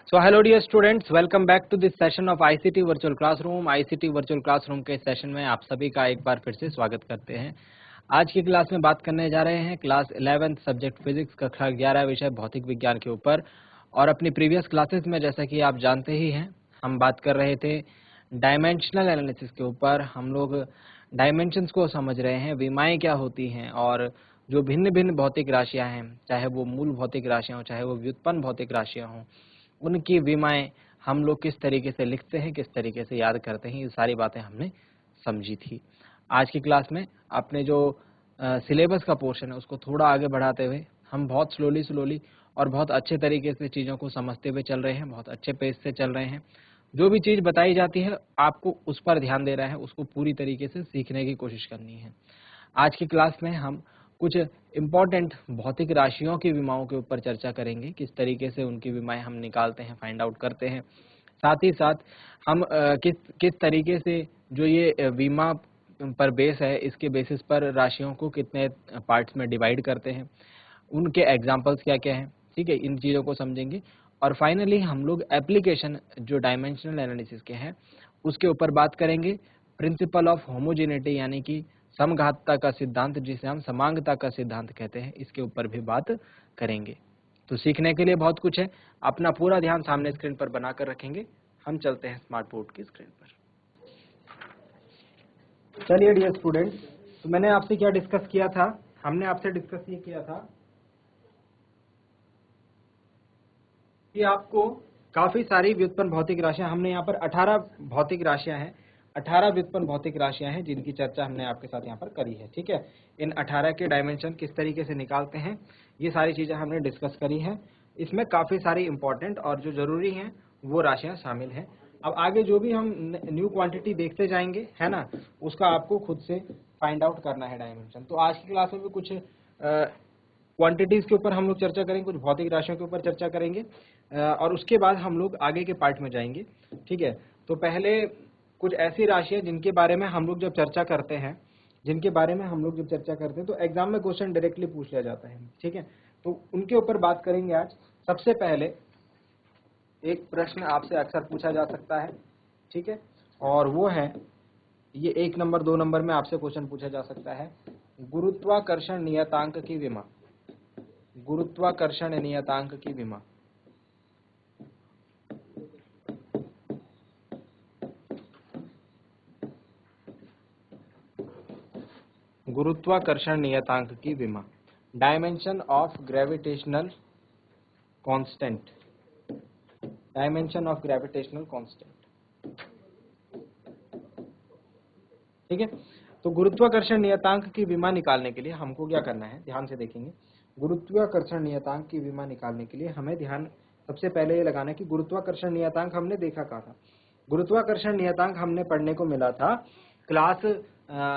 So hello dear students, welcome back to this session of ICT Virtual Classroom। ICT Virtual Classroom के session में आप सभी का एक बार फिर से स्वागत करते हैं। आज की क्लास में बात करने जा रहे हैं क्लास 11th सब्जेक्ट फिजिक्स कक्षा 11 विषय भौतिक विज्ञान के ऊपर। और अपनी प्रीवियस क्लासेस में जैसा कि आप जानते ही हैं, हम बात कर रहे थे डायमेंशनल एनालिसिस के ऊपर। हम लोग डायमेंशंस को समझ रहे हैं, विमाएँ क्या होती हैं और जो भिन्न भिन्न भौतिक राशियाँ हैं, चाहे वो मूल भौतिक राशियाँ हों, चाहे वो व्युत्पन्न भौतिक राशियाँ हों, उनकी विमाएँ हम लोग किस तरीके से लिखते हैं, किस तरीके से याद करते हैं, ये सारी बातें हमने समझी थी। आज की क्लास में अपने जो सिलेबस का पोर्शन है उसको थोड़ा आगे बढ़ाते हुए हम बहुत स्लोली और बहुत अच्छे तरीके से चीज़ों को समझते हुए चल रहे हैं, बहुत अच्छे पेस से चल रहे हैं। जो भी चीज़ बताई जाती है आपको उस पर ध्यान देना है, उसको पूरी तरीके से सीखने की कोशिश करनी है। आज की क्लास में हम कुछ इम्पोर्टेंट भौतिक राशियों की विमाओं के ऊपर चर्चा करेंगे, किस तरीके से उनकी विमाएं हम निकालते हैं, फाइंड आउट करते हैं। साथ ही साथ हम किस तरीके से जो ये विमा पर बेस है, इसके बेसिस पर राशियों को कितने पार्ट्स में डिवाइड करते हैं, उनके एग्जाम्पल्स क्या क्या हैं, ठीक है, इन चीज़ों को समझेंगे। और फाइनली हम लोग एप्लीकेशन जो डायमेंशनल एनालिसिस के हैं उसके ऊपर बात करेंगे। प्रिंसिपल ऑफ होमोजेनिटी यानी कि समघातता का सिद्धांत, जिसे हम समांगता का सिद्धांत कहते हैं, इसके ऊपर भी बात करेंगे। तो सीखने के लिए बहुत कुछ है। अपना पूरा ध्यान सामने स्क्रीन पर बनाकर रखेंगे। हम चलते हैं स्मार्ट बोर्ड की स्क्रीन पर। चलिए डियर स्टूडेंट्स, तो मैंने आपसे क्या डिस्कस किया था? हमने आपसे डिस्कस ये किया था कि आपको काफी सारी व्युत्पन्न भौतिक राशियां, हमने यहाँ पर 18 भौतिक राशियां हैं, 18 व्युत्पन्न भौतिक राशियां हैं जिनकी चर्चा हमने आपके साथ यहाँ पर करी है। ठीक है, इन 18 के डायमेंशन किस तरीके से निकालते हैं, ये सारी चीजें हमने डिस्कस करी है। इसमें काफी सारी इंपॉर्टेंट और जो जरूरी हैं वो राशियां शामिल हैं। अब आगे जो भी हम न्यू क्वांटिटी देखते जाएंगे, है ना, उसका आपको खुद से फाइंड आउट करना है डायमेंशन। तो आज की क्लास में भी कुछ क्वांटिटीज के ऊपर हम लोग चर्चा करेंगे, कुछ भौतिक राशियों के ऊपर चर्चा करेंगे और उसके बाद हम लोग आगे के पार्ट में जाएंगे। ठीक है, तो पहले कुछ ऐसी राशियां जिनके बारे में हम लोग जब चर्चा करते हैं, तो एग्जाम में क्वेश्चन डायरेक्टली पूछ लिया जाता है। ठीक है, तो उनके ऊपर बात करेंगे आज। सबसे पहले एक प्रश्न आपसे अक्सर पूछा जा सकता है, ठीक है, और वो है ये 1 नंबर 2 नंबर में आपसे क्वेश्चन पूछा जा सकता है, गुरुत्वाकर्षण नियतांक की विमा। गुरुत्वाकर्षण नियतांक की विमा। गुरुत्वाकर्षण नियतांक की विमा। Dimension of gravitational constant. Dimension of gravitational constant. ठीक है, तो गुरुत्वाकर्षण नियतांक की विमा निकालने के लिए हमको क्या करना है, ध्यान से देखेंगे। गुरुत्वाकर्षण नियतांक की विमा निकालने के लिए हमें ध्यान सबसे पहले ये लगाना है कि गुरुत्वाकर्षण नियतांक हमने देखा कहाँ था। गुरुत्वाकर्षण नियतांक हमने पढ़ने को मिला था क्लास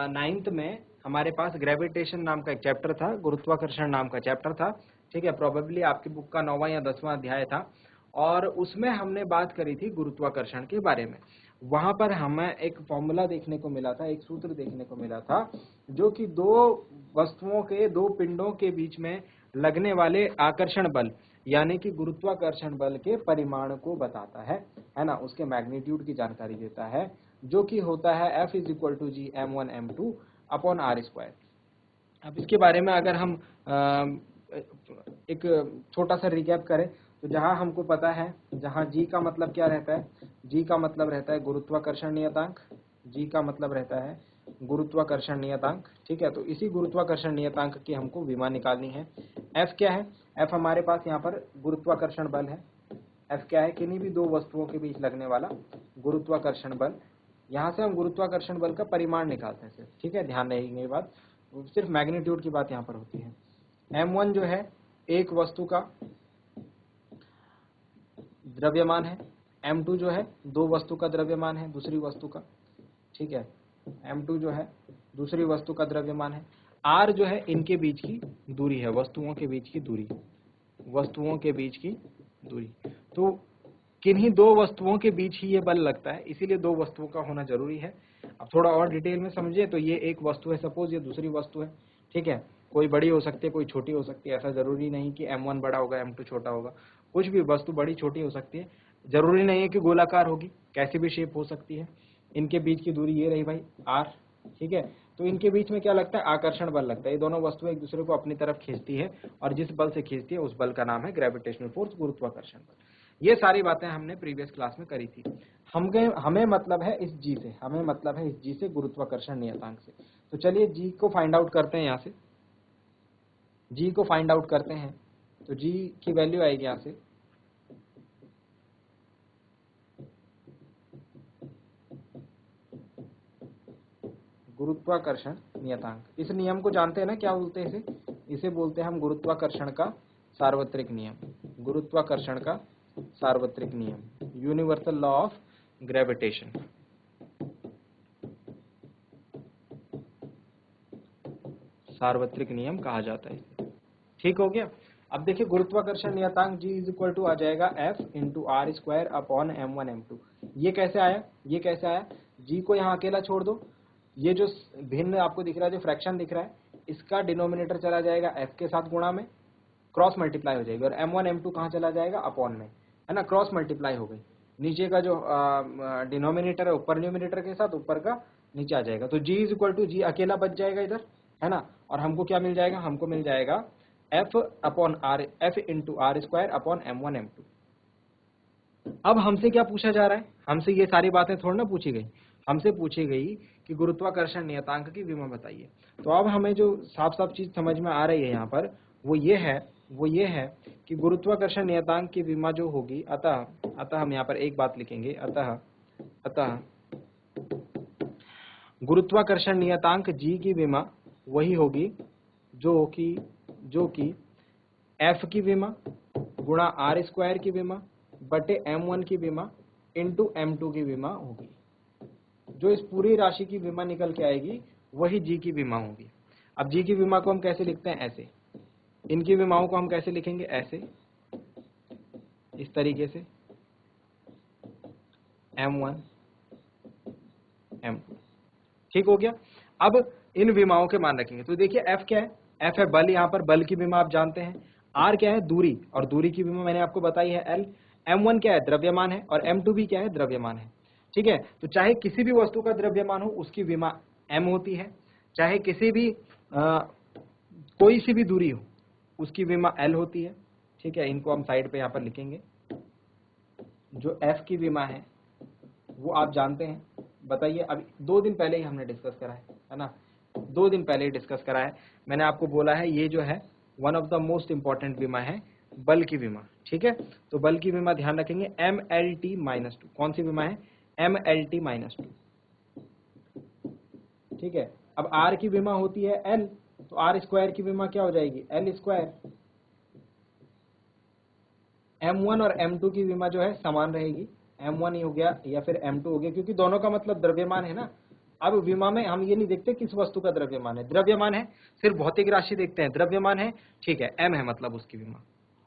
9th में। हमारे पास ग्रेविटेशन नाम का एक चैप्टर था, गुरुत्वाकर्षण नाम का चैप्टर था। ठीक है, प्रोबेबली आपकी बुक का 9वां या 10वां अध्याय था और उसमें हमने बात करी थी गुरुत्वाकर्षण के बारे में। वहां पर हमें एक फॉर्मूला देखने को मिला था, एक सूत्र देखने को मिला था, जो कि दो वस्तुओं के, दो पिंडों के बीच में लगने वाले आकर्षण बल यानी कि गुरुत्वाकर्षण बल के परिमाण को बताता है ना, उसके मैग्नीट्यूड की जानकारी देता है, जो कि होता है F = G m1m2 upon r²। अब इसके बारे में अगर हम एक छोटा सा रिकैप करें तो जहां हमको पता है, जहां G का मतलब क्या रहता है, G का मतलब रहता है गुरुत्वाकर्षण नियतांक। G का मतलब रहता है गुरुत्वाकर्षण नियतांक। ठीक है, तो इसी गुरुत्वाकर्षण नियतांक की हमको विमा निकालनी है। F क्या है? F हमारे पास यहाँ पर गुरुत्वाकर्षण बल है। F क्या है? किन्हीं भी दो वस्तुओं के बीच लगने वाला गुरुत्वाकर्षण बल। यहाँ से हम गुरुत्वाकर्षण बल का परिमाण निकालते हैं सिर्फ। ठीक है, ध्यान रखेंगे ये बात, सिर्फ मैग्नीट्यूड की बात यहाँ पर होती है। m1 जो है एक वस्तु का द्रव्यमान है, m2 जो है दो वस्तु का द्रव्यमान है, दूसरी वस्तु का। ठीक है, m2 जो है दूसरी वस्तु का द्रव्यमान है। r जो है इनके बीच की दूरी है, वस्तुओं के बीच की दूरी, वस्तुओं के बीच की दूरी। तो किन्हीं दो वस्तुओं के बीच ही ये बल लगता है, इसीलिए दो वस्तुओं का होना जरूरी है। अब थोड़ा और डिटेल में समझिए तो ये एक वस्तु है, सपोज ये दूसरी वस्तु है। ठीक है, कोई बड़ी हो सकती है, कोई छोटी हो सकती है। ऐसा जरूरी नहीं कि m1 बड़ा होगा m2 छोटा होगा, कुछ भी वस्तु बड़ी छोटी हो सकती है। जरूरी नहीं है कि गोलाकार होगी, कैसी भी शेप हो सकती है। इनके बीच की दूरी ये रही भाई r, ठीक है। तो इनके बीच में क्या लगता है, आकर्षण बल लगता है। ये दोनों वस्तुएं एक दूसरे को अपनी तरफ खींचती है, और जिस बल से खींचती है उस बल का नाम है ग्रेविटेशनल फोर्स, गुरुत्वाकर्षण बल। ये सारी बातें हमने प्रीवियस क्लास में करी थी। हमें मतलब है इस जी से, हमें मतलब है इस जी से, गुरुत्वाकर्षण नियतांक से। तो चलिए जी को फाइंड आउट करते हैं। यहाँ से जी को फाइंड आउट करते हैं, तो जी की वैल्यू आएगी यहाँ से गुरुत्वाकर्षण नियतांक। इस नियम को जानते हैं ना, क्या बोलते हैं इसे? इसे बोलते हैं हम गुरुत्वाकर्षण का सार्वत्रिक नियम। गुरुत्वाकर्षण का सार्वत्रिक नियम, यूनिवर्सल लॉ ऑफ ग्रेविटेशन। सार्वत्रिक नियम कहा जाता है इसे। ठीक हो गया। अब देखिए गुरुत्वाकर्षण नियतांक G इज इक्वल टू आ जाएगा F into R square upon m1 m2। ये कैसे आया, ये कैसे आया? G को यहाँ अकेला छोड़ दो, ये जो भिन्न आपको दिख रहा है, जो फ्रैक्शन दिख रहा है, इसका डिनोमिनेटर चला जाएगा F के साथ गुणा में, क्रॉस मल्टीप्लाई हो जाएगी, और m1 m2 कहाँ चला जाएगा, अपॉन में, है ना, क्रॉस मल्टीप्लाई हो गई। नीचे का जो डिनोमिनेटर है ऊपर न्यूमिनेटर के साथ, ऊपर का नीचे आ जाएगा। तो G is equal to, G अकेला बच जाएगा इधर, है ना, और हमको क्या मिल जाएगा, हमको मिल जाएगा F upon R, F into R square upon m1 m2। अब हमसे क्या पूछा जा रहा है, हमसे ये सारी बातें थोड़ी ना पूछी गई, हमसे पूछी गई कि गुरुत्वाकर्षण नियतांक की विमा बताइए। तो अब हमें जो साफ साफ चीज समझ में आ रही है यहाँ पर, वो ये है कि गुरुत्वाकर्षण नियतांक की विमा जो होगी, अतः हम यहाँ पर एक बात लिखेंगे, अतः गुरुत्वाकर्षण नियतांक G की विमा वही होगी जो कि F की विमा गुणा आर स्क्वायर की विमा बटे m1 की विमा इंटू m2 की विमा होगी। जो इस पूरी राशि की विमा निकल के आएगी वही G की विमा होगी। अब G की विमा को हम कैसे लिखते हैं, ऐसे। इनकी विमाओं को हम कैसे लिखेंगे, ऐसे, इस तरीके से, m1 m2। ठीक हो गया। अब इन विमाओं के मान रखेंगे। तो देखिए F क्या है, F है बल, यहाँ पर बल की विमा आप जानते हैं। R क्या है, दूरी, और दूरी की विमा मैंने आपको बताई है L। m1 क्या है, द्रव्यमान है, और m2 भी क्या है, द्रव्यमान है। ठीक है। तो चाहे किसी भी वस्तु का द्रव्यमान हो उसकी विमा m होती है, चाहे किसी भी कोई सी भी दूरी हो उसकी विमा L होती है। ठीक है। इनको हम साइड पे यहाँ पर लिखेंगे। जो F की विमा है वो आप जानते हैं, बताइए। अभी 2 दिन पहले ही हमने डिस्कस करा है ना, 2 दिन पहले ही डिस्कस करा है। मैंने आपको बोला है ये जो है one of the most important विमा है, बल की विमा। ठीक है। तो बल की विमा ध्यान रखेंगे MLT-2। कौन सी विमा है, MLT-2। ठीक है। अब R की विमा होती है L, तो आर स्क्वायर की विमा क्या हो जाएगी, L स्क्वायर। m1 और m2 की विमा जो है समान रहेगी, m1 ही हो गया या फिर m2 हो गया, क्योंकि दोनों का मतलब द्रव्यमान है ना। अब विमा में हम ये नहीं देखते किस वस्तु का द्रव्यमान है, द्रव्यमान है, सिर्फ भौतिक राशि देखते हैं, द्रव्यमान है, ठीक है, m है मतलब उसकी विमा।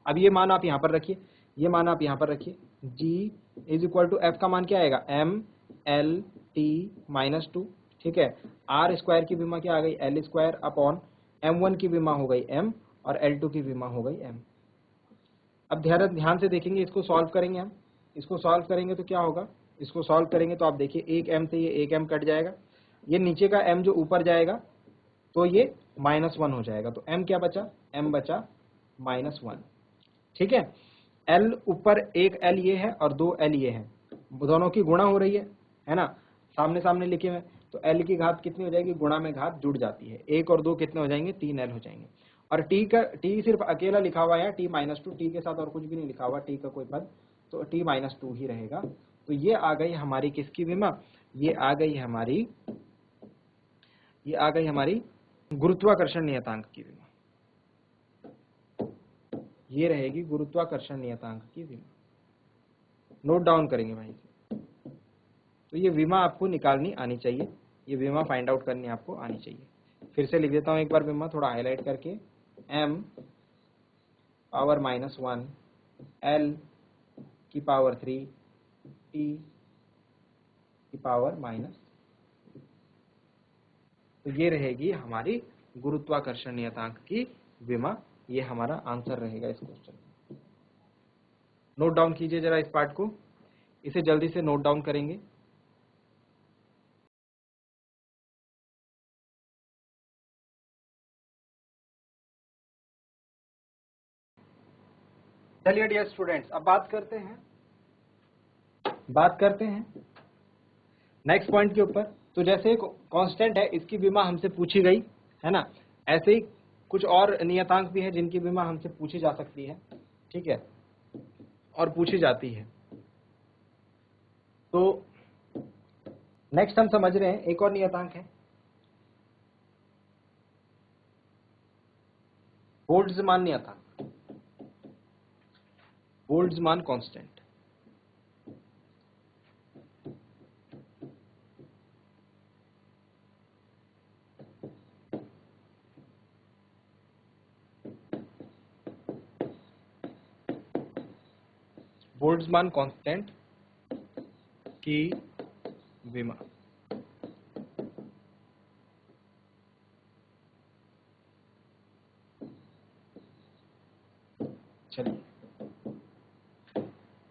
अब ये मान आप यहाँ पर रखिए, ये मान आप यहाँ पर रखिए, G is equal to F का मान क्या आएगा, MLT-2। ठीक है। आर स्क्वायर की विमा क्या आ गई, L स्क्वायर अपॉन m1 की विमा हो गई m, और L2 की विमा हो गई m। अब ध्यान से देखेंगे, इसको सॉल्व करेंगे हम, इसको सॉल्व करेंगे तो क्या होगा, इसको सॉल्व करेंगे तो आप देखिए एक m से ये एक m कट जाएगा, ये नीचे का m जो ऊपर जाएगा तो ये -1 हो जाएगा। तो m क्या बचा, m बचा -1। ठीक है। l ऊपर एक l ये है और 2 l ये है, दोनों की गुणा हो रही है ना, सामने सामने लिखे हुए। तो l की घात कितनी हो जाएगी, गुणा में घात जुड़ जाती है, 1 और 2 कितने हो जाएंगे, 3l हो जाएंगे। और t सिर्फ अकेला लिखा हुआ है T-2, t के साथ और कुछ भी नहीं लिखा हुआ, t का कोई पद, तो T-2 ही रहेगा। तो ये आ गई हमारी किसकी विमा, ये आ गई हमारी गुरुत्वाकर्षण नियतांक की विमा। ये रहेगी गुरुत्वाकर्षण नियतांक की विमा। नोट डाउन करेंगे भाई। तो ये विमा आपको निकालनी आनी चाहिए, ये विमा फाइंड आउट करनी आपको आनी चाहिए। फिर से लिख देता हूं एक बार विमा थोड़ा हाईलाइट करके, m पावर -1 L की पावर 3 T की पावर -। तो ये रहेगी हमारी गुरुत्वाकर्षण नियतांक की विमा। ये हमारा आंसर रहेगा इस क्वेश्चन। नोट डाउन कीजिए जरा इस पार्ट को, इसे जल्दी से नोट डाउन करेंगे। चलिए डियर स्टूडेंट्स, अब बात करते हैं नेक्स्ट पॉइंट के ऊपर। तो जैसे कांस्टेंट है, इसकी विमा हमसे पूछी गई है ना, ऐसे ही कुछ और नियतांक भी है जिनकी विमा हमसे पूछी जा सकती है, ठीक है, और पूछी जाती है। तो नेक्स्ट हम समझ रहे हैं एक और नियतांक है बोल्ट्जमान नियतांक, बोल्ट्जमान कांस्टेंट। बोल्ट्जमान कांस्टेंट की विमा। चलिए,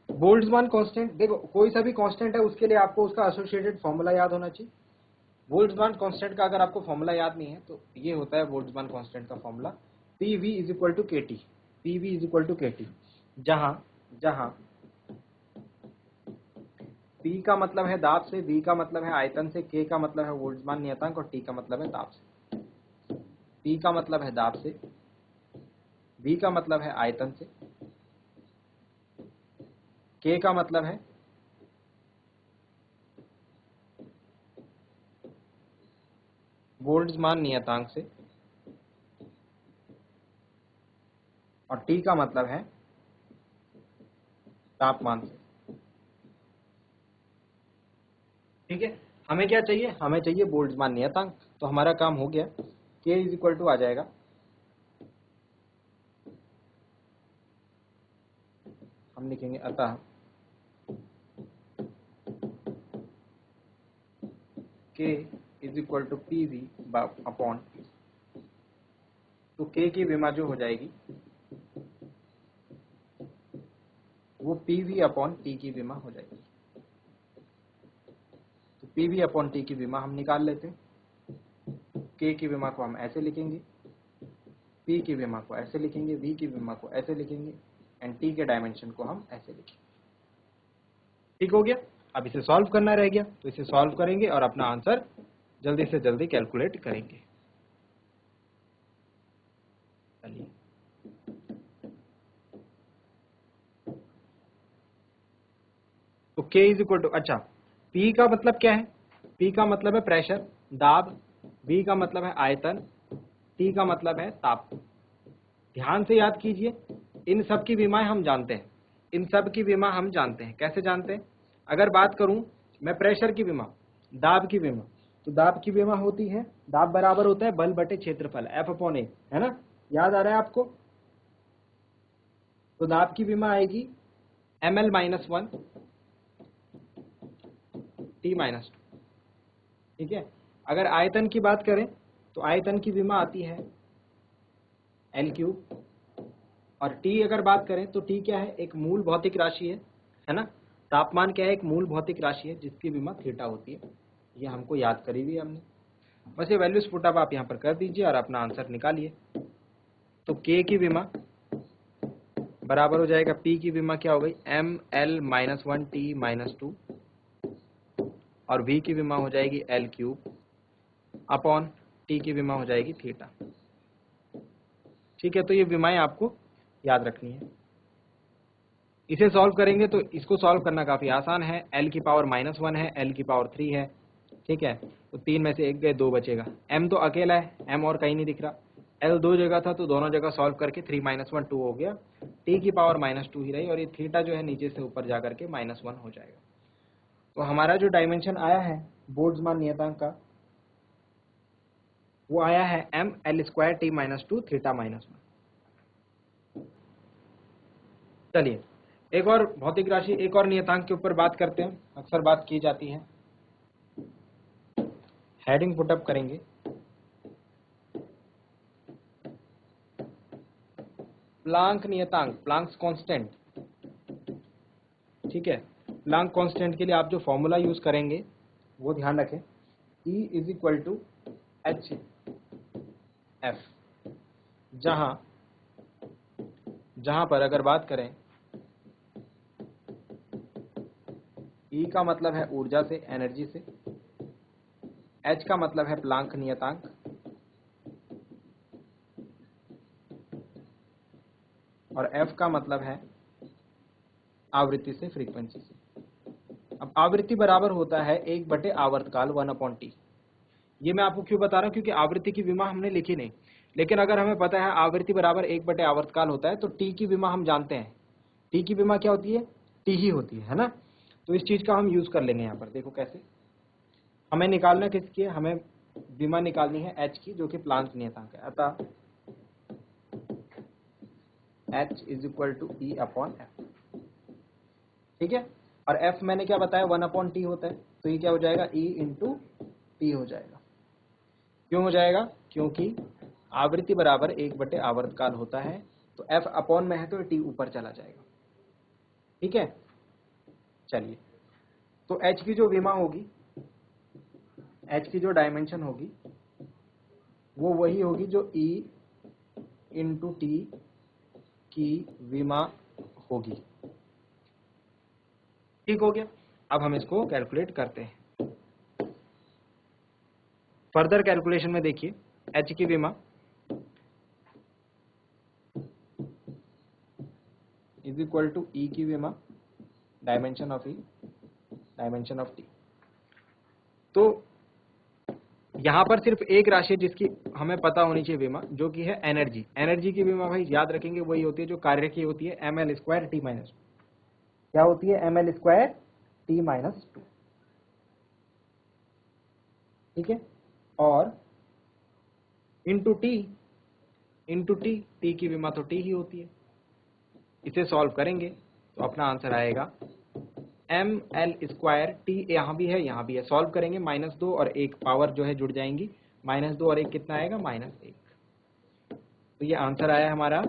बोल्ट्जमान कांस्टेंट, देखो कोई सा भी कांस्टेंट है उसके लिए आपको उसका एसोसिएटेड फॉर्मूला याद होना चाहिए। बोल्ट्जमान कांस्टेंट का अगर आपको फॉर्मूला याद नहीं है तो ये होता है बोल्ट्जमान कांस्टेंट का formula, PV is equal to KT। PV is equal to KT, जहां P का मतलब है दाब से, V का मतलब है आयतन से, K का मतलब है बोल्ट्जमान नियतांक और T का मतलब है दाब से। P का मतलब है दाब से, V का मतलब है आयतन से, K का मतलब है बोल्ट्जमान नियतांक से और T का मतलब है तापमान से। ठीक है, हमें क्या चाहिए, हमें चाहिए बोल्ट्जमान नियतांक। तो हमारा काम हो गया, K इज इक्वल टू आ जाएगा, हम लिखेंगे अतः K is equal to PV upon, तो K की विमा जो हो जाएगी वो PV अपॉन T की विमा हो जाएगी। तो PV अपॉन T की विमा हम निकाल लेते हैं। K की विमा को हम ऐसे लिखेंगे, P की विमा को ऐसे लिखेंगे, V की विमा को ऐसे लिखेंगे एंड T के डायमेंशन को हम ऐसे लिखेंगे। ठीक हो गया, अब इसे सॉल्व करना रह गया, तो इसे सॉल्व करेंगे और अपना आंसर जल्दी से जल्दी कैलकुलेट करेंगे। चलिए, तो K इज इक्वल टू, अच्छा P का मतलब क्या है, P का मतलब है प्रेशर, दाब, V का मतलब है आयतन, T का मतलब है ताप। ध्यान से याद कीजिए, इन सब की विमाएं हम जानते हैं, इन सब की विमा हम जानते हैं। कैसे जानते हैं, अगर बात करूं मैं प्रेशर की विमा, दाब की विमा, तो दाब की विमा होती है, दाब बराबर होता है बल बटे क्षेत्रफल F अपॉन A, है ना, याद आ रहा है आपको। तो दाब की विमा आएगी ml माइनस 1 T माइनस 2। ठीक है, अगर आयतन की बात करें तो आयतन की विमा आती है L क्यूब, और T अगर बात करें तो T क्या है, एक मूल भौतिक राशि है ना। तापमान क्या है, एक मूल भौतिक राशि है जिसकी विमा थीटा होती है। ये हमको याद करी हुई हमने, बस ये वैल्यूज पुट अप आप यहाँ पर कर दीजिए और अपना आंसर निकालिए। तो K की विमा बराबर हो जाएगा, P की विमा क्या हो गई, ml माइनस 1 T माइनस 2, और V की विमा हो जाएगी L क्यूब अपॉन T की विमा हो जाएगी थीटा। ठीक है, तो ये विमाएं आपको याद रखनी है। इसे सॉल्व करेंगे तो इसको सॉल्व करना काफी आसान है। L की पावर माइनस 1 है, L की पावर 3 है, ठीक है, तो 3 में से 1 गए, 2 बचेगा। M तो अकेला है, M और कहीं नहीं दिख रहा। L 2 जगह था तो दोनों जगह सॉल्व करके 3 माइनस 1 2 हो गया। T की पावर माइनस 2 ही रही, और ये थीटा जो है नीचे से ऊपर जाकर के माइनस 1 हो जाएगा। तो हमारा जो डायमेंशन आया है बोल्ट्जमान नियतांक का, वो आया है ml square T minus 2 theta minus 1। चलिए, एक और भौतिक राशि, एक और नियतांक के ऊपर बात करते हैं, अक्सर बात की जाती है। हेडिंग पुटअप करेंगे, प्लांक नियतांक, प्लांक्स कांस्टेंट, ठीक है। प्लांक कांस्टेंट के लिए आप जो फॉर्मूला यूज करेंगे वो ध्यान रखें, E is equal to H F. जहां पर अगर बात करें E का मतलब है ऊर्जा से, एनर्जी से, H का मतलब है प्लांक नियतांक, और F का मतलब है आवृत्ति से, फ्रीक्वेंसी से। अब आवृत्ति बराबर होता है 1 बटे आवर्तकाल 1/t। ये मैं आपको क्यों बता रहा हूं, क्योंकि आवृत्ति की विमा हमने लिखी नहीं, लेकिन अगर हमें पता है आवृत्ति बराबर 1 बटे आवर्तकाल होता है तो टी की विमा हम जानते हैं। टी की विमा क्या होती है, टी ही होती है ना। तो इस चीज का हम यूज कर लेंगे यहाँ पर। देखो कैसे, हमें निकालना किसकी है, हमें विमा निकालनी है एच की, जो कि प्लांक नियतांक है। अतः H is equal to E upon F, ठीक है। और एफ मैंने क्या बताया, 1/t होता है, तो ये क्या हो जाएगा, ई इंटू टी हो जाएगा। क्यों हो जाएगा, क्योंकि आवृत्ति बराबर 1 बटे आवर्तकाल होता है, तो एफ अपॉन में है तो टी ऊपर चला जाएगा, ठीक है। चलिए, तो एच की जो विमा होगी, एच की जो डायमेंशन होगी वो वही होगी जो ई इंटू टी की विमा होगी, ठीक हो गया। अब हम इसको कैलकुलेट करते हैं। फर्दर कैलकुलेशन में देखिए, एच की विमा इज इक्वल टू ई की विमा dimension of E dimension of T. तो यहां पर सिर्फ एक राशि है जिसकी हमें पता होनी चाहिए विमा, जो कि है एनर्जी। एनर्जी की विमा भाई याद रखेंगे वही होती है जो कार्य की होती है, ml² t-2। क्या होती है, ml² t-2, ठीक है। और इंटू टी, टी की विमा तो टी ही होती है। इसे सॉल्व करेंगे तो अपना आंसर आएगा ml² t, यहाँ भी है यहाँ भी है, सॉल्व करेंगे -2 और 1 पावर जो है जुड़ जाएंगी, -2 और 1 कितना आएगा, -1। तो ये आंसर आया हमारा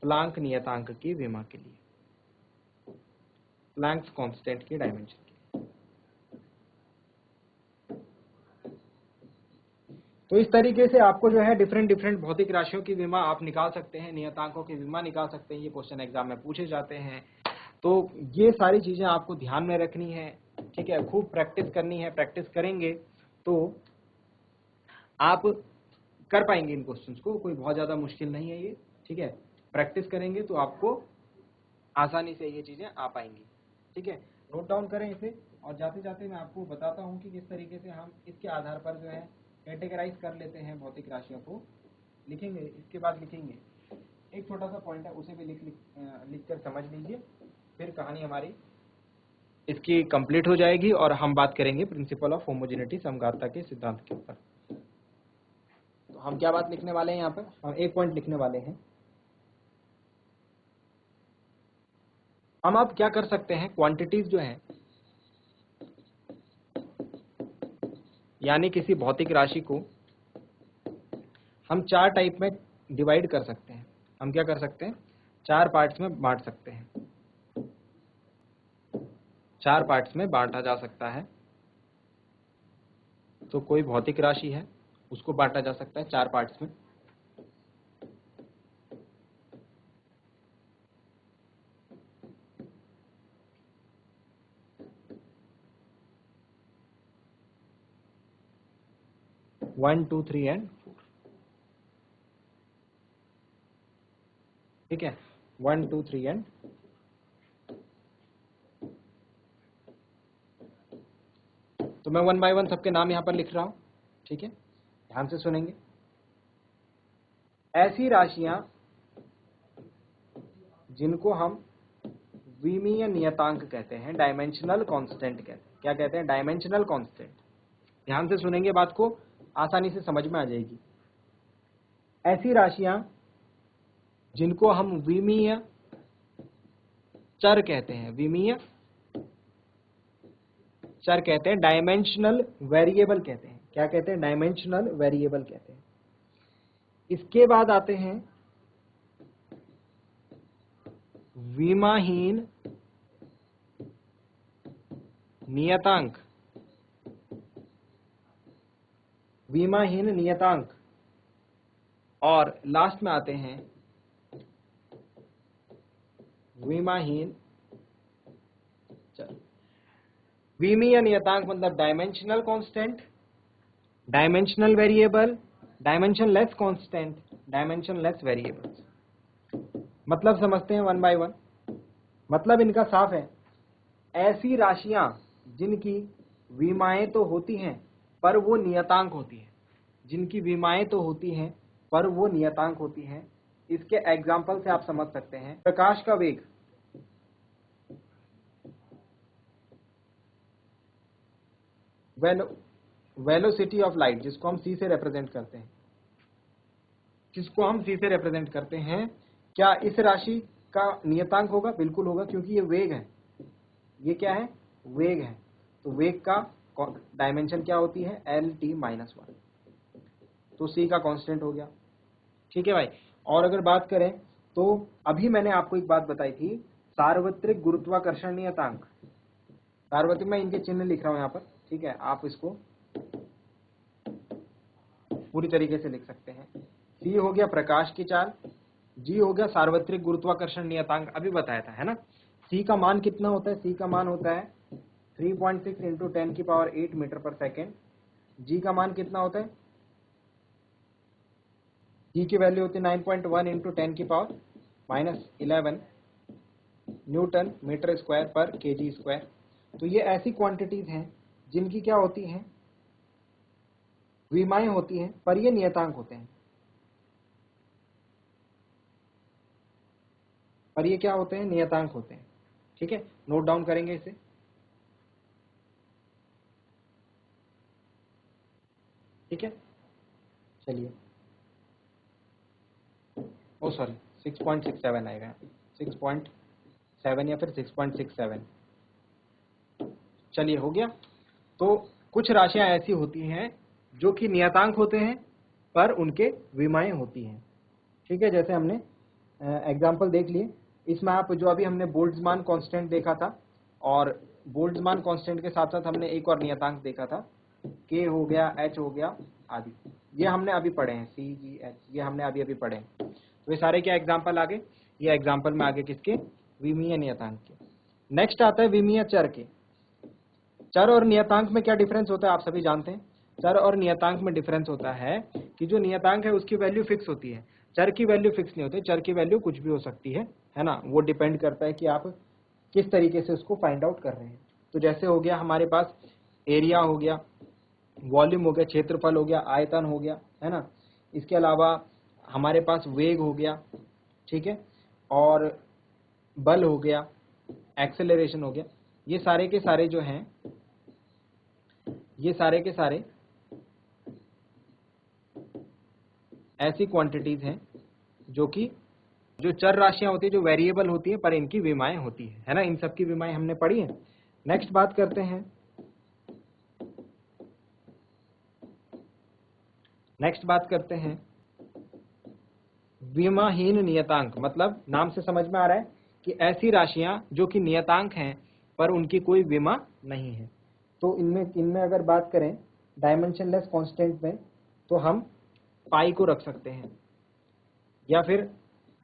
प्लांक नियतांक की विमा के लिए, प्लांक्स कांस्टेंट की डायमेंशन के लिए। तो इस तरीके से आपको जो है डिफरेंट भौतिक राशियों की विमा आप निकाल सकते हैं, नियतांकों की विमा निकाल सकते हैं। ये क्वेश्चन एग्जाम में पूछे जाते हैं। तो ये सारी चीजें आपको ध्यान में रखनी है, ठीक है। खूब प्रैक्टिस करनी है, प्रैक्टिस करेंगे तो आप कर पाएंगे इन क्वेश्चंस को, कोई बहुत ज्यादा मुश्किल नहीं है ये, ठीक है। प्रैक्टिस करेंगे तो आपको आसानी से ये चीजें आ पाएंगी, ठीक है। नोट डाउन करें इसे, और जाते जाते मैं आपको बताता हूँ कि किस तरीके से हम इसके आधार पर जो है कैटेगराइज कर लेते हैं भौतिक राशियों को। लिखेंगे, इसके बाद लिखेंगे, एक छोटा सा पॉइंट है उसे भी लिख कर समझ लीजिए, फिर कहानी हमारी इसकी कंप्लीट हो जाएगी और हम बात करेंगे प्रिंसिपल ऑफ होमोजेनिटी, समगातता के सिद्धांत के ऊपर। तो हम क्या बात लिखने वाले हैं यहाँ पर, हम एक पॉइंट लिखने वाले हैं। हम अब क्या कर सकते हैं, क्वांटिटीज जो हैं, यानी किसी भौतिक राशि को हम 4 टाइप में डिवाइड कर सकते हैं। हम क्या कर सकते हैं, 4 पार्ट्स में बांट सकते हैं। 4 पार्ट्स में बांटा जा सकता है। तो कोई भौतिक राशि है उसको बांटा जा सकता है 4 पार्ट्स में। वन, 2, 3 एंड 4, ठीक है। 1, 2, 3 एंड 4। तो मैं 1 बाय 1 सबके नाम यहां पर लिख रहा हूं, ठीक है, ध्यान से सुनेंगे। ऐसी राशियां जिनको हम विमीय नियतांक कहते हैं, डायमेंशनल कांस्टेंट कहते हैं। क्या कहते हैं, डायमेंशनल कांस्टेंट। ध्यान से सुनेंगे, बात को आसानी से समझ में आ जाएगी। ऐसी राशियां जिनको हम विमीय चर कहते हैं, विमीय चर कहते हैं, डायमेंशनल वेरिएबल कहते हैं। क्या कहते हैं, डायमेंशनल वेरिएबल कहते हैं। इसके बाद आते हैं विमाहीन नियतांक। विमाहीन नियतांक। और लास्ट में आते हैं विमाहीन चर। विमीय नियतांक मतलब dimensional constant, dimensional variable, dimensionless constant, dimensionless variables. मतलब समझते हैं वन बाय वन। मतलब इनका साफ है, ऐसी राशियां जिनकी विमाएं तो होती हैं पर वो नियतांक होती हैं, जिनकी विमाएं तो होती हैं पर वो नियतांक होती हैं। इसके एग्जाम्पल से आप समझ सकते हैं, प्रकाश का वेग, वेलोसिटी ऑफ लाइट, जिसको हम सी से रिप्रेजेंट करते हैं, क्या इस राशि का नियतांक होगा? बिल्कुल होगा, क्योंकि ये वेग है। ये क्या है? वेग है। तो वेग का डायमेंशन क्या होती है? LT-1। तो सी का कांस्टेंट हो गया। ठीक है भाई। और अगर बात करें तो अभी मैंने आपको एक बात बताई थी, सार्वत्रिक गुरुत्वाकर्षण नियतांक। सार्वत्रिक, मैं इनके चिन्ह लिख रहा हूं यहां पर, ठीक है, आप इसको पूरी तरीके से लिख सकते हैं। सी हो गया प्रकाश की चाल, जी हो गया सार्वत्रिक गुरुत्वाकर्षण नियतांक, अभी बताया था, है ना। सी का मान कितना होता है? सी का मान होता है 3.6 इंटू 10⁸ मीटर पर सेकेंड। जी का मान कितना होता है? जी की वैल्यू होती है 9.1 इंटू 10⁻11 न्यूटन मीटर स्क्वायर पर kg स्क्वायर। तो ये ऐसी क्वांटिटीज हैं जिनकी क्या होती हैं? विमाएं होती हैं, पर ये नियतांक होते हैं। पर ये क्या होते हैं? नियतांक होते हैं। ठीक है, नोट डाउन करेंगे इसे। ठीक है, चलिए। ओ सॉरी, 6.67 आएगा, 6.7 या फिर 6.67। चलिए, हो गया। तो कुछ राशियां ऐसी होती हैं जो कि नियतांक होते हैं पर उनके विमाएं होती हैं। ठीक है, जैसे हमने एग्जाम्पल देख लिए। इसमें आप जो अभी हमने बोल्ट्जमान कांस्टेंट देखा था, और बोल्ट्जमान कांस्टेंट के साथ साथ हमने एक और नियतांक देखा था, के हो गया, एच हो गया आदि। ये हमने अभी पढ़े हैं, सी जी एच, ये हमने अभी अभी पढ़े हैं। तो ये सारे क्या एग्जाम्पल आगे? ये एग्जाम्पल में आगे किसके? विमीय नियतांक के। नेक्स्ट आता है विमीय चर के। चर और नियतांक में क्या डिफरेंस होता है? आप सभी जानते हैं। चर और नियतांक में डिफरेंस होता है कि जो नियतांक है उसकी वैल्यू फिक्स होती है, चर की वैल्यू फिक्स नहीं होती। चर की वैल्यू कुछ भी हो सकती है ना। वो डिपेंड करता है कि आप किस तरीके से उसको फाइंड आउट कर रहे हैं। तो जैसे हो गया हमारे पास एरिया हो गया, वॉल्यूम हो गया, क्षेत्रफल हो गया, आयतन हो गया, है ना। इसके अलावा हमारे पास वेग हो गया, ठीक है, और बल हो गया, एक्सेलरेशन हो गया। ये सारे के सारे जो हैं, ये सारे के सारे ऐसी क्वांटिटीज हैं जो कि जो चर राशियां होती है, जो वेरिएबल होती है, पर इनकी विमाएं होती है ना। इन सब की विमाएं हमने पढ़ी है। नेक्स्ट बात करते हैं, विमाहीन नियतांक। मतलब नाम से समझ में आ रहा है कि ऐसी राशियां जो कि नियतांक हैं पर उनकी कोई विमा नहीं है। तो इनमें अगर बात करें डायमेंशनलेस कांस्टेंट में, तो हम पाई को रख सकते हैं, या फिर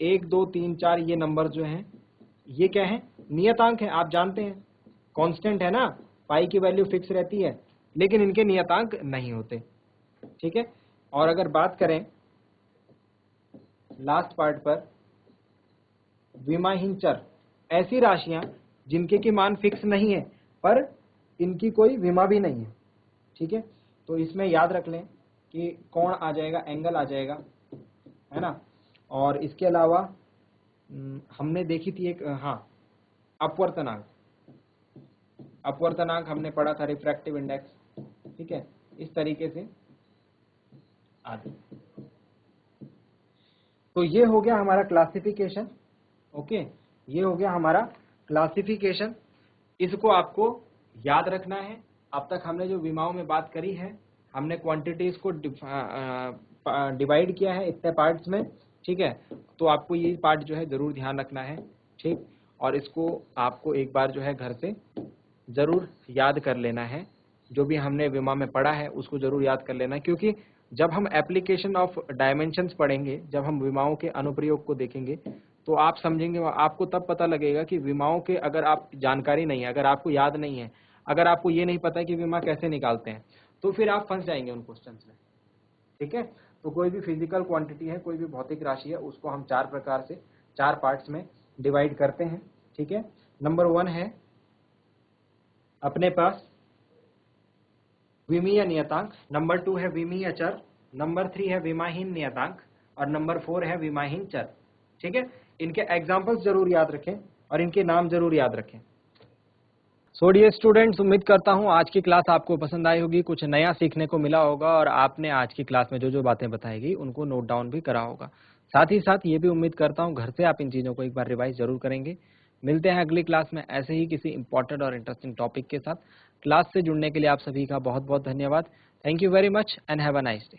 1 2 3 4 ये नंबर जो हैं ये क्या है? नियतांक है। आप जानते हैं कांस्टेंट है ना, पाई की वैल्यू फिक्स रहती है, लेकिन इनके नियतांक नहीं होते। ठीक है। और अगर बात करें लास्ट पार्ट पर, विमाहीन चर, ऐसी राशियां जिनके की मान फिक्स नहीं है पर इनकी कोई विमा भी नहीं है। ठीक है, तो इसमें याद रख लें कि कोण आ जाएगा, एंगल आ जाएगा, है ना। और इसके अलावा हमने देखी थी एक, हाँ, अपवर्तनांक। अपवर्तनांक हमने पढ़ा था, रिफ्रैक्टिव इंडेक्स। ठीक है, इस तरीके से आदि। तो ये हो गया हमारा क्लासिफिकेशन। ओके, ये हो गया हमारा क्लासिफिकेशन। इसको आपको याद रखना है। अब तक हमने जो विमाओं में बात करी है, हमने क्वांटिटीज को डिवाइड किया है इतने पार्ट्स में, ठीक है, तो आपको ये पार्ट जो है जरूर ध्यान रखना है, ठीक, और इसको आपको एक बार जो है घर से जरूर याद कर लेना है। जो भी हमने विमा में पढ़ा है उसको जरूर याद कर लेना है, क्योंकि जब हम एप्लीकेशन ऑफ डायमेंशंस पढ़ेंगे, जब हम विमाओं के अनुप्रयोग को देखेंगे, तो आप समझेंगे, आपको तब पता लगेगा कि विमाओं के अगर आप जानकारी नहीं है, अगर आपको याद नहीं है, अगर आपको ये नहीं पता है कि विमा कैसे निकालते हैं, तो फिर आप फंस जाएंगे उन क्वेश्चंस में, ठीक है। तो कोई भी फिजिकल क्वांटिटी है, कोई भी भौतिक राशि है, उसको हम 4 प्रकार से 4 पार्ट्स में डिवाइड करते हैं, ठीक है। नंबर 1 है अपने पास विमीय नियतांक, नंबर 2 है विमीय चर, नंबर 3 है विमाहीन नियतांक और नंबर 4 है विमाहीन चर, ठीक है। इनके एग्जाम्पल्स जरूर याद रखें और इनके नाम जरूर याद रखें। सो डियर स्टूडेंट्स, उम्मीद करता हूँ आज की क्लास आपको पसंद आई होगी, कुछ नया सीखने को मिला होगा और आपने आज की क्लास में जो जो बातें बताई गई उनको नोट डाउन भी करा होगा। साथ ही साथ ये भी उम्मीद करता हूँ घर से आप इन चीज़ों को एक बार रिवाइज जरूर करेंगे। मिलते हैं अगली क्लास में ऐसे ही किसी इंपॉर्टेंट और इंटरेस्टिंग टॉपिक के साथ। क्लास से जुड़ने के लिए आप सभी का बहुत बहुत धन्यवाद। Thank you very much and have a nice day.